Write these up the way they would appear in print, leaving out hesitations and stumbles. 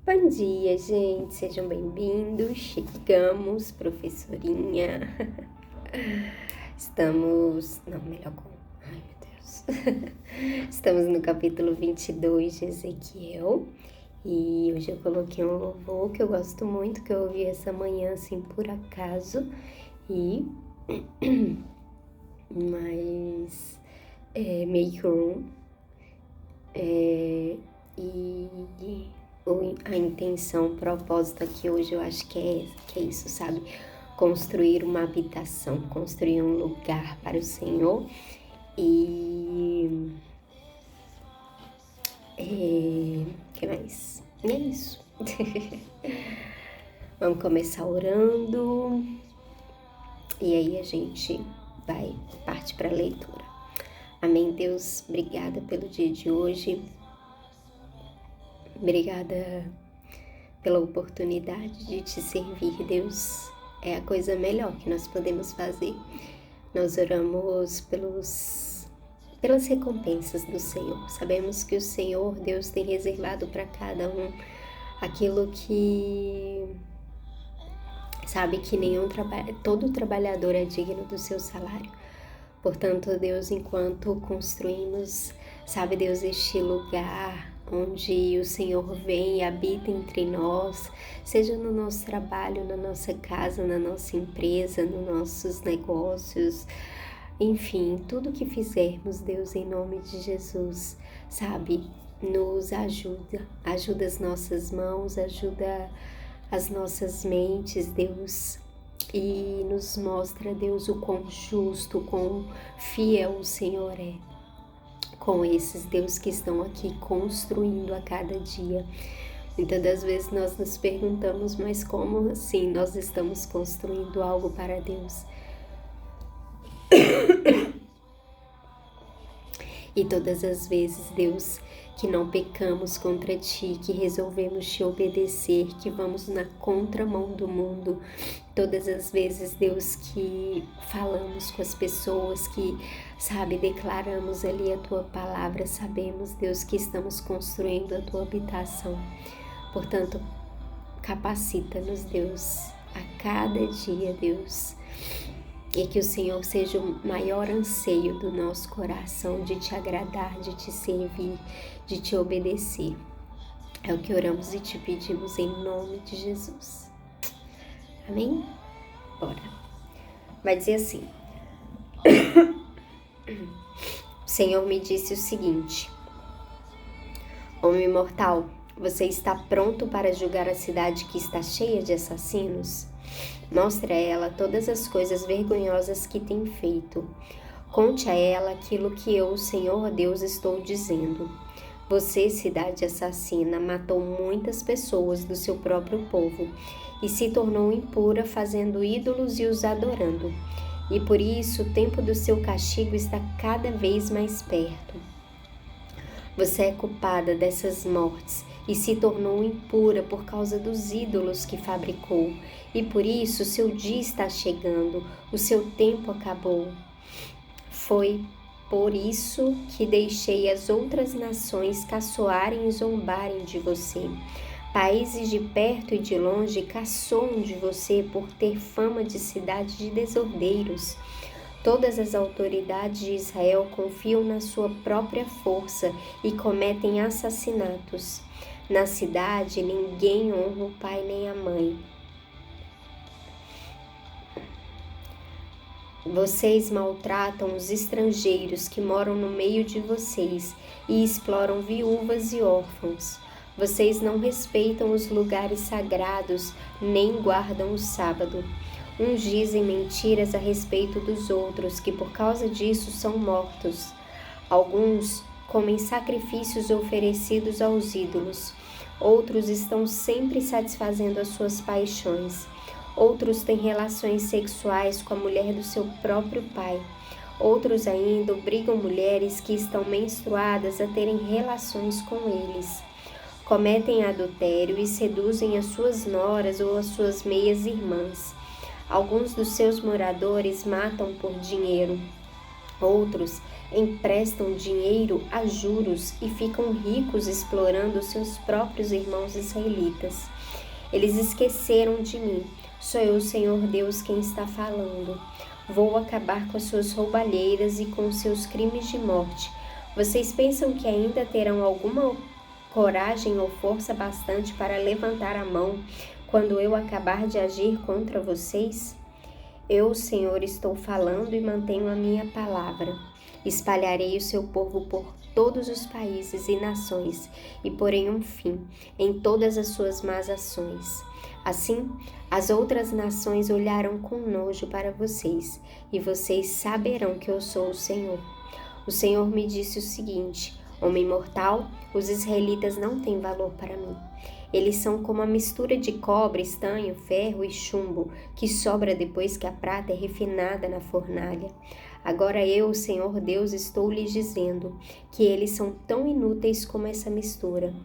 Bom dia, gente, sejam bem-vindos. Chegamos, professorinha. Ai, meu Deus. Estamos no capítulo 22 de Ezequiel. E hoje eu coloquei um louvor que eu gosto muito, que eu ouvi essa manhã, assim, por acaso. Mas Make Room. A intenção, o propósito aqui hoje eu acho que é isso, sabe? Construir uma habitação, construir um lugar para o Senhor e... que mais? E é isso. Vamos começar orando e aí a gente vai partir para a leitura. Amém, Deus, obrigada pelo dia de hoje. Obrigada pela oportunidade de te servir, Deus. É a coisa melhor que nós podemos fazer. Nós oramos pelas recompensas do Senhor. Sabemos que o Senhor, Deus, tem reservado para cada um aquilo que sabe que todo trabalhador é digno do seu salário. Portanto, Deus, enquanto construímos, sabe, Deus, este lugar onde o Senhor vem e habita entre nós, seja no nosso trabalho, na nossa casa, na nossa empresa, nos nossos negócios, enfim, tudo que fizermos, Deus, em nome de Jesus, sabe, nos ajuda as nossas mãos, ajuda as nossas mentes, Deus, e nos mostra, Deus, o quão justo, o quão fiel o Senhor é com esses, Deus, que estão aqui construindo a cada dia. Muitas das vezes nós nos perguntamos, mas como assim nós estamos construindo algo para Deus? E todas as vezes, Deus, que não pecamos contra Ti, que resolvemos Te obedecer, que vamos na contramão do mundo. Todas as vezes, Deus, que falamos com as pessoas, que, sabe, declaramos ali a Tua palavra, sabemos, Deus, que estamos construindo a Tua habitação. Portanto, capacita-nos, Deus, a cada dia, Deus, e que o Senhor seja o maior anseio do nosso coração de Te agradar, de Te servir, de Te obedecer. É o que oramos e Te pedimos em nome de Jesus. Amém? Bora. Vai dizer assim. O Senhor me disse o seguinte: Homem mortal, você está pronto para julgar a cidade que está cheia de assassinos? Mostre a ela todas as coisas vergonhosas que tem feito. Conte a ela aquilo que eu, o Senhor Deus, estou dizendo. Você, cidade assassina, matou muitas pessoas do seu próprio povo e se tornou impura, fazendo ídolos e os adorando. E por isso o tempo do seu castigo está cada vez mais perto. Você é culpada dessas mortes e se tornou impura por causa dos ídolos que fabricou. E por isso seu dia está chegando, o seu tempo acabou. Foi por isso que deixei as outras nações caçoarem e zombarem de você. Países de perto e de longe caçoam de você por ter fama de cidade de desordeiros. Todas as autoridades de Israel confiam na sua própria força e cometem assassinatos. Na cidade, ninguém honra o pai nem a mãe. Vocês maltratam os estrangeiros que moram no meio de vocês e exploram viúvas e órfãos. Vocês não respeitam os lugares sagrados nem guardam o sábado. Uns dizem mentiras a respeito dos outros, que por causa disso são mortos. Alguns comem sacrifícios oferecidos aos ídolos. Outros estão sempre satisfazendo as suas paixões. Outros têm relações sexuais com a mulher do seu próprio pai. Outros ainda obrigam mulheres que estão menstruadas a terem relações com eles. Cometem adultério e seduzem as suas noras ou as suas meias-irmãs. Alguns dos seus moradores matam por dinheiro. Outros emprestam dinheiro a juros e ficam ricos explorando seus próprios irmãos israelitas. Eles esqueceram de mim. Sou eu, Senhor Deus, quem está falando. Vou acabar com as suas roubalheiras e com os seus crimes de morte. Vocês pensam que ainda terão alguma coragem ou força bastante para levantar a mão quando eu acabar de agir contra vocês? Eu, Senhor, estou falando e mantenho a minha palavra. Espalharei o seu povo por todos os países e nações e porei um fim em todas as suas más ações. Assim, as outras nações olharão com nojo para vocês e vocês saberão que eu sou o Senhor. O Senhor me disse o seguinte: homem mortal, os israelitas não têm valor para mim. Eles são como a mistura de cobre, estanho, ferro e chumbo, que sobra depois que a prata é refinada na fornalha. Agora eu, Senhor Deus, estou lhes dizendo que eles são tão inúteis como essa mistura.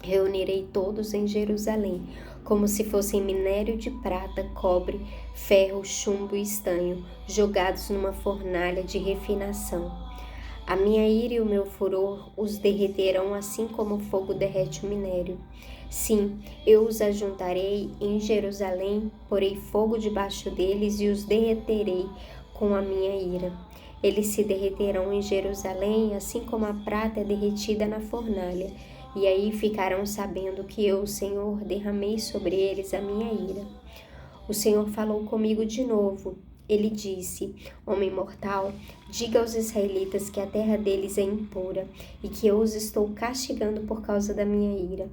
Reunirei todos em Jerusalém, como se fossem minério de prata, cobre, ferro, chumbo e estanho, jogados numa fornalha de refinação. A minha ira e o meu furor os derreterão assim como o fogo derrete o minério. Sim, eu os ajuntarei em Jerusalém, porei fogo debaixo deles e os derreterei com a minha ira. Eles se derreterão em Jerusalém, assim como a prata é derretida na fornalha, e aí ficarão sabendo que eu, Senhor, derramei sobre eles a minha ira. O Senhor falou comigo de novo. Ele disse: homem mortal, diga aos israelitas que a terra deles é impura e que eu os estou castigando por causa da minha ira.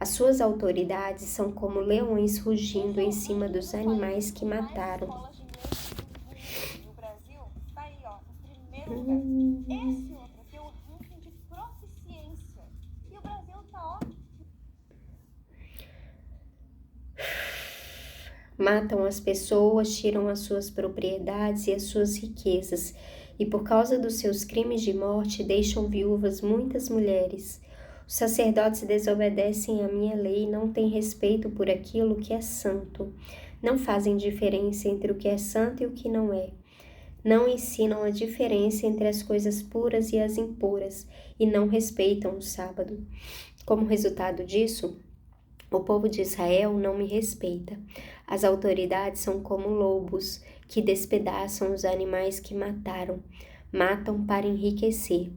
As suas autoridades são como leões rugindo em cima dos animais que mataram. O Brasil tá aí, ó, em primeiro lugar. Esse outro aqui é o ranking de proficiência. E o Brasil tá, ó. Matam as pessoas, tiram as suas propriedades e as suas riquezas, e por causa dos seus crimes de morte deixam viúvas muitas mulheres. Os sacerdotes desobedecem à minha lei e não têm respeito por aquilo que é santo. Não fazem diferença entre o que é santo e o que não é. Não ensinam a diferença entre as coisas puras e as impuras, e não respeitam o sábado. Como resultado disso, o povo de Israel não me respeita. As autoridades são como lobos que despedaçam os animais que mataram, matam para enriquecer.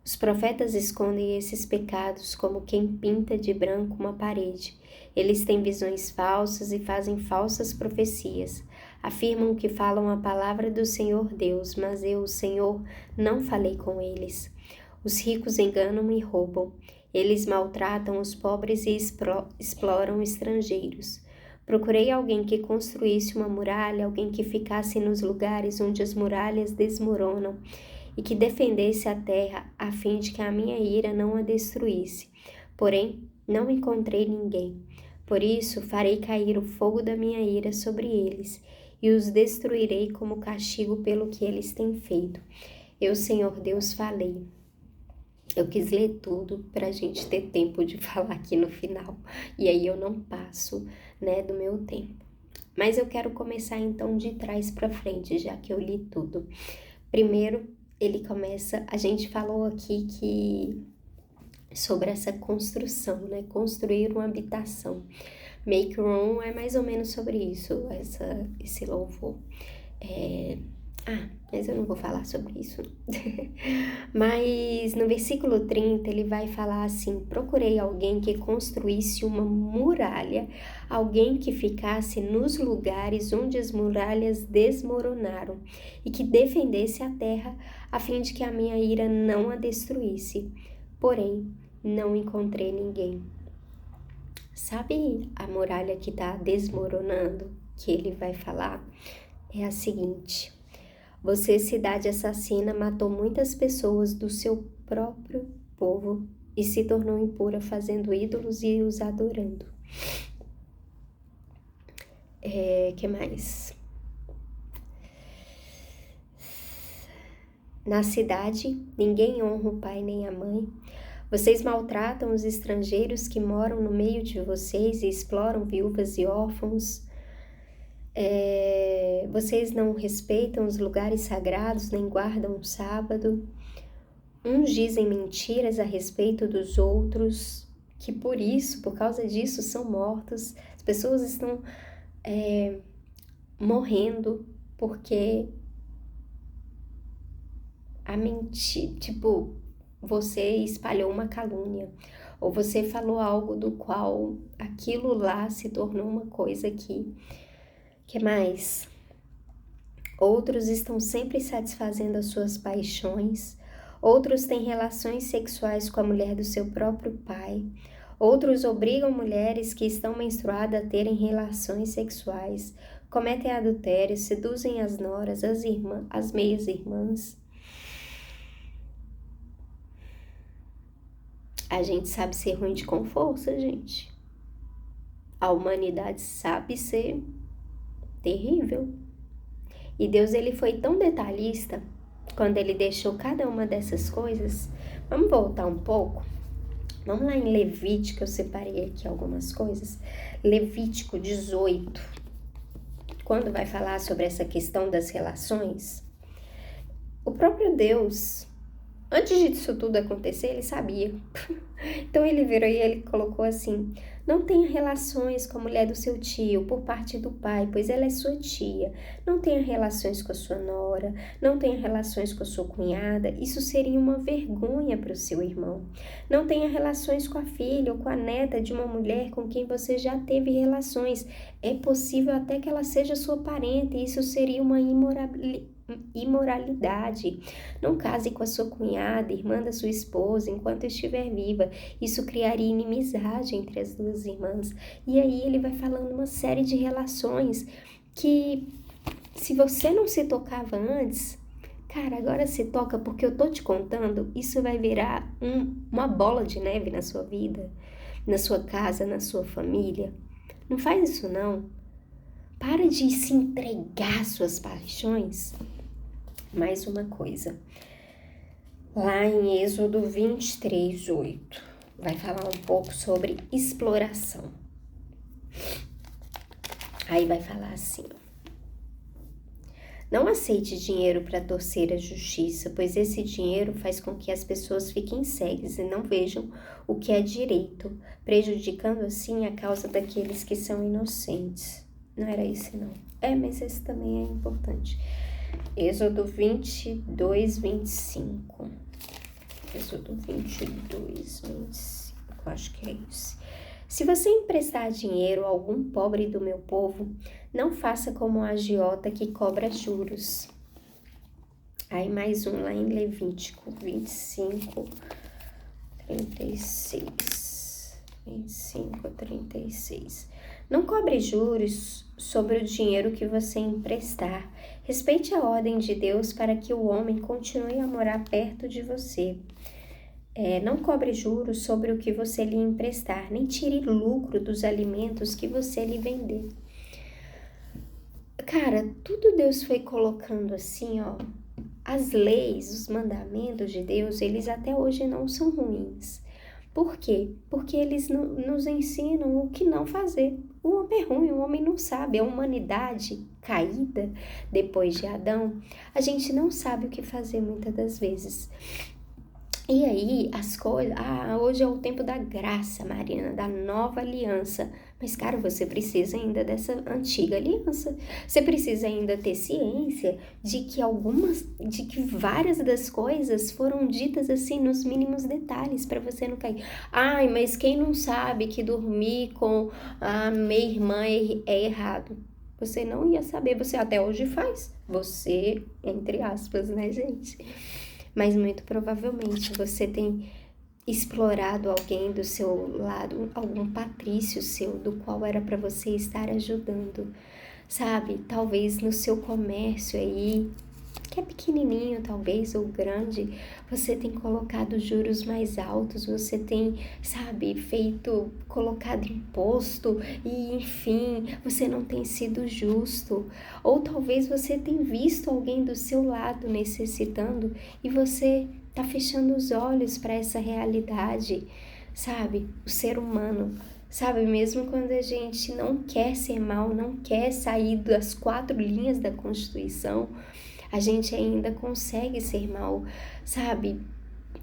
Os profetas escondem esses pecados como quem pinta de branco uma parede. Eles têm visões falsas e fazem falsas profecias. Afirmam que falam a palavra do Senhor Deus, mas eu, o Senhor, não falei com eles. Os ricos enganam e roubam. Eles maltratam os pobres e exploram estrangeiros. Procurei alguém que construísse uma muralha, alguém que ficasse nos lugares onde as muralhas desmoronam e que defendesse a terra a fim de que a minha ira não a destruísse. Porém, não encontrei ninguém. Por isso, farei cair o fogo da minha ira sobre eles e os destruirei como castigo pelo que eles têm feito. Eu, Senhor Deus, falei. Eu quis ler tudo para a gente ter tempo de falar aqui no final, e aí eu não passo, do meu tempo. Mas eu quero começar então de trás para frente, já que eu li tudo. Primeiro, ele começa, a gente falou aqui sobre essa construção, construir uma habitação. Make room é mais ou menos sobre isso, esse louvor. Mas eu não vou falar sobre isso. Mas no versículo 30 ele vai falar assim: procurei alguém que construísse uma muralha, alguém que ficasse nos lugares onde as muralhas desmoronaram e que defendesse a terra a fim de que a minha ira não a destruísse. Porém, não encontrei ninguém. Sabe a muralha que está desmoronando, que ele vai falar? É a seguinte: você, cidade assassina, matou muitas pessoas do seu próprio povo e se tornou impura, fazendo ídolos e os adorando. Que mais? Na cidade, ninguém honra o pai nem a mãe. Vocês maltratam os estrangeiros que moram no meio de vocês e exploram viúvas e órfãos. Vocês não respeitam os lugares sagrados, nem guardam o sábado. Uns dizem mentiras a respeito dos outros, que por causa disso, são mortos. As pessoas estão morrendo porque a mentira, você espalhou uma calúnia, ou você falou algo do qual aquilo lá se tornou uma coisa que mais? Outros estão sempre satisfazendo as suas paixões. Outros têm relações sexuais com a mulher do seu próprio pai. Outros obrigam mulheres que estão menstruadas a terem relações sexuais. Cometem adultério, seduzem as noras, as meias-irmãs. A gente sabe ser ruim com força, gente. A humanidade sabe ser terrível. E Deus, ele foi tão detalhista quando ele deixou cada uma dessas coisas. Vamos voltar um pouco? Vamos lá em Levítico, eu separei aqui algumas coisas. Levítico 18. Quando vai falar sobre essa questão das relações, o próprio Deus, antes disso tudo acontecer, ele sabia. Então ele virou e ele colocou assim: não tenha relações com a mulher do seu tio por parte do pai, pois ela é sua tia. Não tenha relações com a sua nora, não tenha relações com a sua cunhada, isso seria uma vergonha para o seu irmão. Não tenha relações com a filha ou com a neta de uma mulher com quem você já teve relações. É possível até que ela seja sua parente, isso seria uma imoralidade. Não case com a sua cunhada, irmã da sua esposa, enquanto estiver viva. Isso criaria inimizade entre as duas irmãs. E aí ele vai falando uma série de relações que, se você não se tocava antes, cara, agora se toca porque eu tô te contando. Isso vai virar uma bola de neve na sua vida, na sua casa, na sua família. Não faz isso não. Para de se entregar às suas paixões. Mais uma coisa. Lá em Êxodo 23, 8, vai falar um pouco sobre exploração. Aí vai falar assim: não aceite dinheiro para torcer a justiça, pois esse dinheiro faz com que as pessoas fiquem cegas e não vejam o que é direito, prejudicando assim a causa daqueles que são inocentes. Não era esse não. Mas esse também é importante. Êxodo 22, 25. Êxodo 22, 25. Acho que é isso. Se você emprestar dinheiro a algum pobre do meu povo, não faça como a agiota que cobra juros. Aí mais um lá em Levítico 25, 36. 25, 36. Não cobre juros sobre o dinheiro que você emprestar. Respeite a ordem de Deus para que o homem continue a morar perto de você. Não cobre juros sobre o que você lhe emprestar, nem tire lucro dos alimentos que você lhe vender. Cara, tudo Deus foi colocando assim, ó. As leis, os mandamentos de Deus, eles até hoje não são ruins. Por quê? Porque eles nos ensinam o que não fazer. O homem é ruim, o homem não sabe. A humanidade caída depois de Adão, a gente não sabe o que fazer muitas das vezes. E aí, as coisas... hoje é o tempo da graça, Marina, da nova aliança. Mas, cara, você precisa ainda dessa antiga aliança. Você precisa ainda ter ciência de que várias das coisas foram ditas assim nos mínimos detalhes para você não cair. Mas quem não sabe que dormir com a minha irmã é errado? Você não ia saber, você até hoje faz. Você, entre aspas, né, gente? Mas muito provavelmente você tem explorado alguém do seu lado, algum patrício seu, do qual era para você estar ajudando, sabe? Talvez no seu comércio aí, que é pequenininho talvez, ou grande, você tem colocado juros mais altos, você tem, sabe, colocado imposto e, enfim, você não tem sido justo. Ou talvez você tem visto alguém do seu lado necessitando e você tá fechando os olhos para essa realidade, sabe? O ser humano Sabe, mesmo quando a gente não quer ser mal, não quer sair das 4 linhas da Constituição, a gente ainda consegue ser mal, sabe?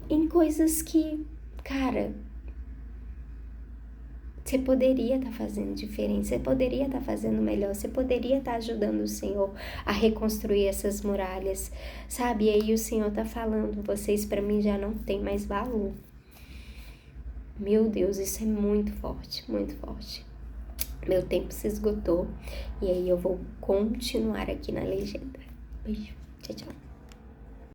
Em coisas que, cara, você poderia estar fazendo diferente, você poderia estar fazendo melhor, você poderia estar ajudando o Senhor a reconstruir essas muralhas, sabe? E aí o Senhor tá falando, vocês para mim já não tem mais valor. Meu Deus, isso é muito forte, muito forte. Meu tempo se esgotou e aí eu vou continuar aqui na legenda. Beijo, tchau, tchau.